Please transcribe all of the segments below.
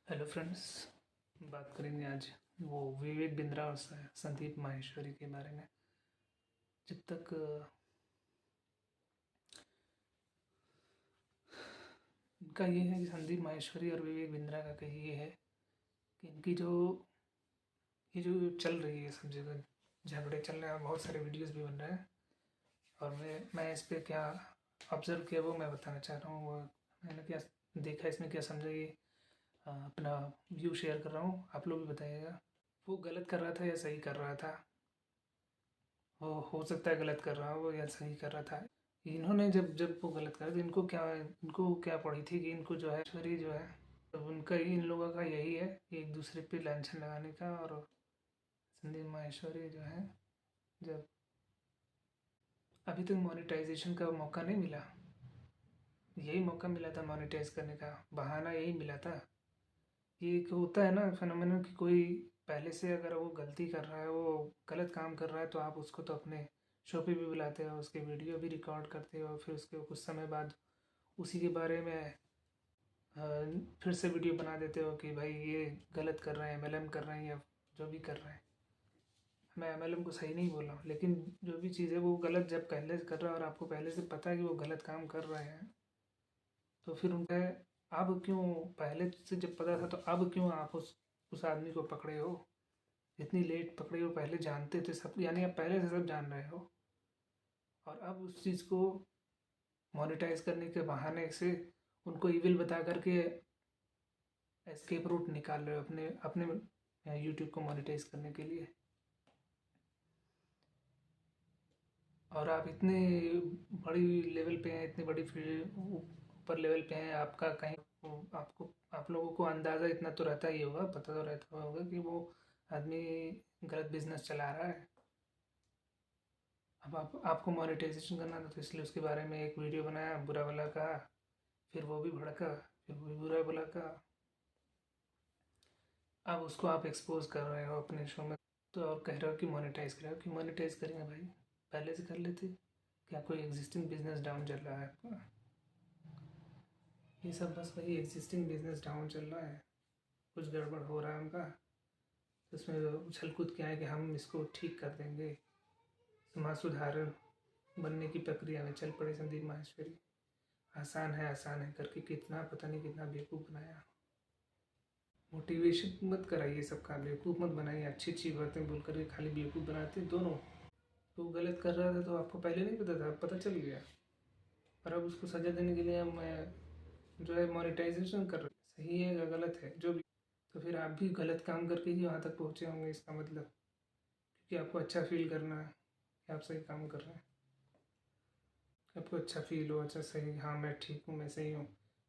Hello friends. बात करेंगे आज वो विवेक बिंद्रा और संदीप माहेश्वरी के बारे में। जब तक इनका ये है कि संदीप माहेश्वरी और विवेक बिंद्रा का कही ये है कि इनकी जो ये जो चल रही है सब जगह झगड़े चल रहे हैं, बहुत सारे वीडियोस भी बन रहे हैं। और मैं इस पे क्या ऑब्ज़र्व किया वो मैं बताना चाह रहा हूँ। वो मैंने क्या देखा, इसमें क्या समझा, ये अपना व्यू शेयर कर रहा हूँ, आप लोग भी बताइएगा। वो गलत कर रहा था या सही कर रहा था? वो हो सकता है गलत कर रहा हो या सही कर रहा था। इन्होंने जब जब वो गलत करा तो इनको क्या पड़ी थी कि इनको जो है ईश्वरी जो है, तो उनका इन लोगों का यही है एक दूसरे पे लांछन लगाने का। और संदीप माहेश्वरी जो है, जब अभी तक मोनेटाइजेशन का मौका नहीं मिला, यही मौका मिला था मोनेटाइज करने का, बहाना यही मिला था। ये एक होता है ना फिनोमेनन कि कोई पहले से अगर वो गलती कर रहा है, वो गलत काम कर रहा है, तो आप उसको तो अपने शो पे भी बुलाते हो, उसके वीडियो भी रिकॉर्ड करते हो, फिर उसके कुछ समय बाद उसी के बारे में अ, फिर से वीडियो बना देते हो कि भाई ये गलत कर रहे हैं, एमएलएम कर रहे हैं या जो भी कर रहे हैं। मैं एमएलएम को सही नहीं बोल रहा हूँ, लेकिन जो भी चीज़ है वो गलत जब पहले से कर रहा है और आपको पहले से पता है कि वो गलत काम कर रहे हैं, तो फिर उनका अब क्यों, पहले से जब पता था तो अब क्यों आप उस आदमी को पकड़े हो? इतनी लेट पकड़े हो, पहले जानते थे सब, यानी आप पहले से सब जान रहे हो और अब उस चीज़ को मोनेटाइज करने के बहाने से उनको इविल बता करके एस्केप रूट निकाल रहे हो अपने अपने यूट्यूब को मोनेटाइज करने के लिए। और आप इतने बड़ी लेवल पे हैं, इतनी बड़ी फील्ड ऊपर लेवल पे हैं, आपका कहीं आपको आप लोगों को अंदाज़ा इतना तो रहता ही होगा, पता तो रहता होगा कि वो आदमी गलत बिजनेस चला रहा है। अब आपको मोनेटाइजेशन करना था तो इसलिए उसके बारे में एक वीडियो बनाया, बुरा भला कहा, फिर वो भी भड़का, फिर वो भी बुरा भला कहा। अब उसको आप एक्सपोज कर रहे हो अपने शो में, तो और कह रहे हो कि मोनेटाइज कर रहे हो। कि मोनेटाइज करेंगे भाई, पहले से कर लेते। क्या कोई एग्जिस्टिंग बिजनेस डाउन चल रहा है आपका? ये सब बस वही एग्जिस्टिंग बिजनेस डाउन चल रहा है, कुछ गड़बड़ हो रहा है उनका, तो उसमें उछल कूद के आए कि हम इसको ठीक कर देंगे, समाज सुधार बनने की प्रक्रिया में चल पड़े संदीप माहेश्वरी। आसान है करके कितना पता नहीं कितना बेवकूफ़ बनाया। मोटिवेशन मत कराइए, सबका बेवकूफ़ मत बनाइए, अच्छी अच्छी बातें बोल कर खाली बेवकूफ़ बनाते हैं दोनों। तो वो गलत कर रहा था तो आपको पहले नहीं पता था, पता चल गया, और अब उसको सज़ा देने के लिए मैं जो है मोनेटाइजेशन कर रहे, सही है या गलत है जो भी, तो फिर आप भी गलत काम करके ही वहाँ तक पहुँचे होंगे, इसका मतलब क्योंकि आपको अच्छा फील करना है कि आप सही काम कर रहे हैं, आपको अच्छा फील हो, अच्छा सही, हाँ मैं ठीक हूँ, मैं सही हूँ।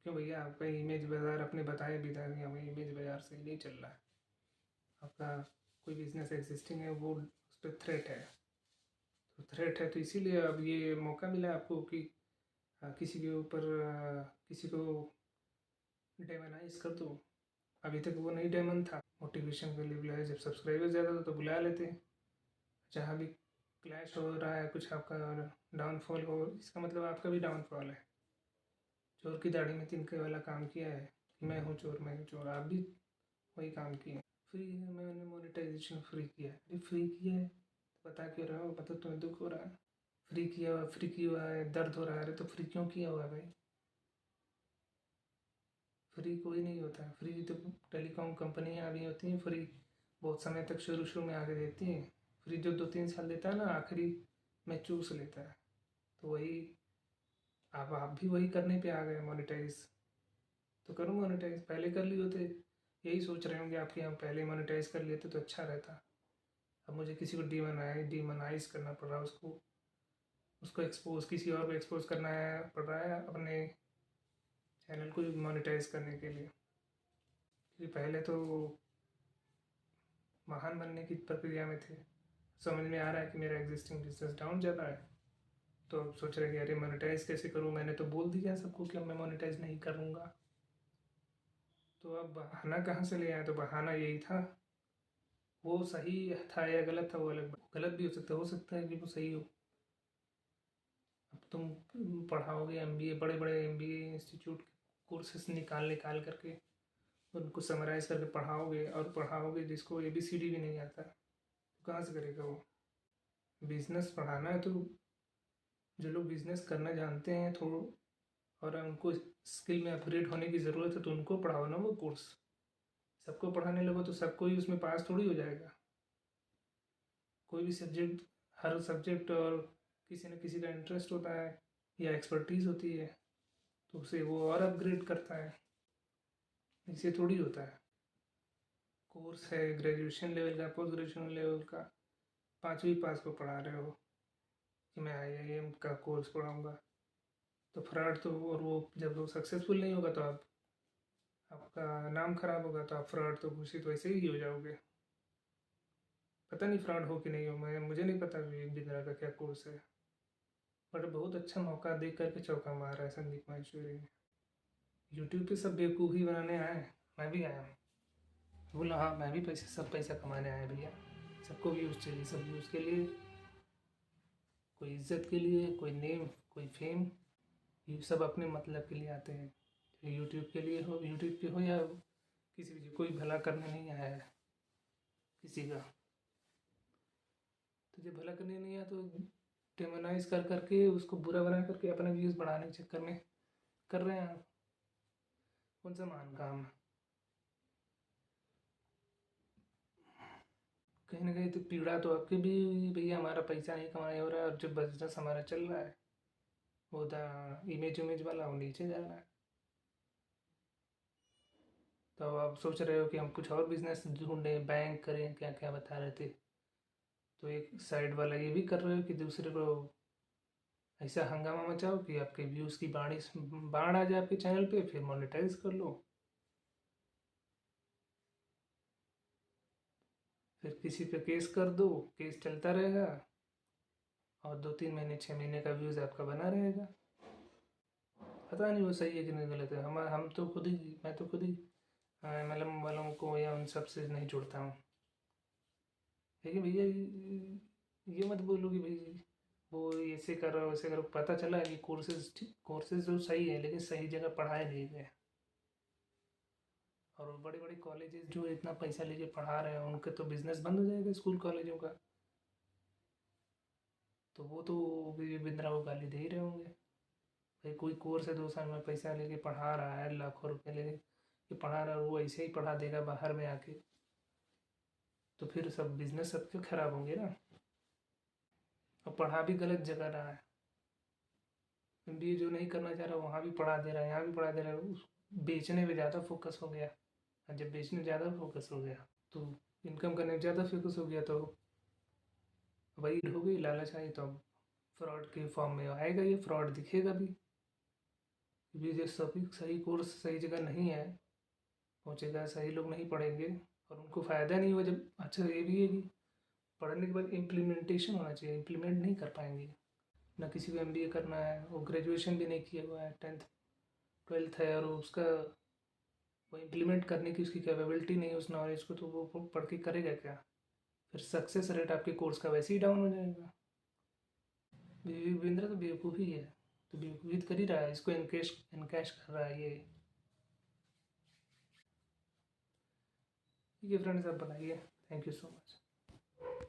क्यों भैया, आपका इमेज बाज़ार अपने बताए भी था कि हमें इमेज बाज़ार सही नहीं चल रहा है, आपका कोई बिजनेस एग्जिस्टिंग है वो उस पर थ्रेट है, तो थ्रेट है, तो इसीलिए अब ये मौका मिला आपको कि किसी के ऊपर किसी को डेमोनाइज कर दो। अभी तक वो नहीं डेमन था, मोटिवेशन के लिए बुलाया, जब सब्सक्राइबर ज़्यादा था तो बुला लेते। जहाँ भी क्लैश हो रहा है कुछ, आपका डाउनफॉल हो, इसका मतलब आपका भी डाउनफॉल है। चोर की दाढ़ी में तिनके वाला काम किया है कि मैं हूँ चोर, मैं हूँ चोर, आप भी वही काम किए। फ्री है, मैंने मोनेटाइजेशन फ्री किया है, अरे फ्री किया है तो बता क्यों रहा हो, पता तुम्हें दुख हो रहा है, फ्री किया हुआ, फ्री किया हुआ है, दर्द हो रहा है, अरे तो फ्री क्यों किया हुआ है भाई? फ्री कोई नहीं होता है, फ्री तो टेलीकॉम कंपनियाँ भी होती हैं फ्री, बहुत समय तक शुरू शुरू में आगे देती हैं। फ्री जो 2-3 साल देता है ना, आखिरी में चूस लेता है। तो वही आप भी वही करने पे आ गए, मोनेटाइज तो करो, मोनेटाइज पहले कर लिए होते, यही सोच रहे होंगे आपके, हम पहले मोनेटाइज कर लेते तो अच्छा रहता। अब मुझे किसी को डीमोनाइज करना पड़ रहा है, उसको उसको एक्सपोज, किसी और को एक्सपोज करना है पड़ रहा है अपने चैनल को मोनेटाइज करने के लिए, क्योंकि पहले तो महान बनने की प्रक्रिया में थे। समझ में आ रहा है कि मेरा एग्जिस्टिंग बिजनेस डाउन चल रहा है, तो अब सोच रहे हैं कि अरे मोनेटाइज कैसे करूँ, मैंने तो बोल दिया सबको कि अब मैं मोनेटाइज नहीं करूँगा, तो अब बहाना कहाँ से ले आए? तो बहाना यही था, वो सही था या गलत था वो अलग बात, गलत भी हो सकता है कि वो सही हो। अब तुम पढ़ाओगे एमबीए, बड़े बड़े एमबीए इंस्टीट्यूट कोर्सेस निकाल निकाल करके उनको समराइज़ करके पढ़ाओगे और पढ़ाओगे जिसको ABCD भी नहीं आता तो कहाँ से करेगा वो। बिज़नेस पढ़ाना है तो जो लोग बिज़नेस करना जानते हैं थोड़ा और उनको स्किल में अपग्रेड होने की ज़रूरत है तो उनको पढ़ाओ ना वो कोर्स। सबको पढ़ाने लगो तो सबको ही उसमें पास थोड़ी हो जाएगा। कोई भी सब्जेक्ट, हर सब्जेक्ट और किसी न किसी का इंटरेस्ट होता है या एक्सपर्टीज़ होती है तो उसे वो और अपग्रेड करता है। इससे थोड़ी होता है। कोर्स है ग्रेजुएशन लेवल का, पोस्ट ग्रेजुएशन लेवल का, 5वीं पास को पढ़ा रहे हो कि मैं IIM का कोर्स पढ़ाऊँगा तो फ्रॉड तो, और वो जब वो सक्सेसफुल नहीं होगा तो आपका नाम खराब होगा तो आप फ्रॉड तो घोषित वैसे ही हो जाओगे। पता नहीं फ्रॉड हो कि नहीं हो, मुझे नहीं पता विवेक बिंद्रा का क्या कोर्स है, बट बहुत अच्छा मौका देख करके चौका मार रहा है संदीप माहेश्वरी ने। यूट्यूब पे सब बेवकूफ़ी बनाने आए, मैं भी आया हूँ। बोला हाँ मैं भी सब पैसा कमाने आए भैया। सबको व्यूज़ चाहिए, सब व्यूज़ के लिए, कोई इज्जत के लिए, कोई नेम, कोई फेम, ये सब अपने मतलब के लिए आते हैं। यूट्यूब के लिए हो, यूट्यूब पे हो या किसी भी, कोई भला करने नहीं आया है किसी का। तो जब भला करने नहीं आया तो डेमोनाइज कर करके उसको बुरा बना करके अपना व्यूज़ बढ़ाने के चक्कर में कर रहे हैं आप। कौन सा महान काम है। कहीं ना कहीं तो पीड़ा तो आपके भी, भैया हमारा पैसा नहीं कमाया हो रहा है और जो बिजनेस हमारा चल रहा है वो इमेज उमेज वाला वो नीचे जा रहा है। तो आप सोच रहे हो कि हम कुछ और बिजनेस ढूंढें, बैंक करें, क्या क्या बता रहे थे। तो एक साइड वाला ये भी कर रहे हो कि दूसरे को ऐसा हंगामा मचाओ कि आपके व्यूज़ की बाढ़ आ जाए आपके चैनल पे, फिर मोनेटाइज कर लो। फिर किसी पे केस कर दो, केस चलता रहेगा और 2-3 महीने 6 महीने का व्यूज़ आपका बना रहेगा। पता नहीं वो सही है कि नहीं गलत है। हम तो खुद ही, मैं तो खुद ही MLM वालों को या उन सब से नहीं जुड़ता हूँ। लेकिन भैया ये मत बोलो कि भाई वो ऐसे कर रहा हो वैसे करो। पता चला है कि कोर्सेज जो सही है लेकिन सही जगह पढ़ाए नहीं गए। और बड़े बड़े कॉलेजेस जो इतना पैसा लेके पढ़ा रहे हैं उनके तो बिजनेस बंद हो जाएगा स्कूल कॉलेजों का। तो वो तो विवेक बिंद्रा को गाली दे ही रहे होंगे। भाई कोई कोर्स है 2 साल में पैसा लेके पढ़ा रहा है, लाखों रुपए लेके पढ़ा रहा है और वो ऐसे ही पढ़ा देगा बाहर में आके, तो फिर सब बिजनेस सबके खराब होंगे ना। और पढ़ा भी गलत जगह रहा है। MBA जो नहीं करना चाह रहा वहाँ भी पढ़ा दे रहा है, यहाँ भी पढ़ा दे रहा है। उस बेचने में ज़्यादा फोकस हो गया, और जब बेचने ज़्यादा फोकस हो गया तो इनकम करने में ज़्यादा फोकस हो गया तो वही हो गई, लालच आई तो अब फ्रॉड के फॉर्म में आएगा, ये फ्रॉड दिखेगा भी। क्योंकि जो सभी सही कोर्स सही जगह नहीं है पहुँचेगा, सही लोग नहीं पढ़ेंगे और उनको फ़ायदा नहीं हुआ। जब अच्छा ये भी है कि पढ़ने के बाद इम्प्लीमेंटेशन होना चाहिए, इम्प्लीमेंट नहीं कर पाएंगे। ना किसी को MBA करना है, वो ग्रेजुएशन भी नहीं किया हुआ है, 10th 12th है और उसका वो इम्प्लीमेंट करने की उसकी कैपेबिलिटी नहीं है उस नॉलेज को, तो वो पढ़ के करेगा क्या। फिर सक्सेस रेट आपके कोर्स का वैसे ही डाउन हो जाएगा। विवेंद्र तो बेवकूफ़ी है, तो बेवकूफ़ी कर ही रहा है, इसको इनकैश कर रहा है ये। ठीक है फ्रेंड्स, आप बनाइए। Thank you so much.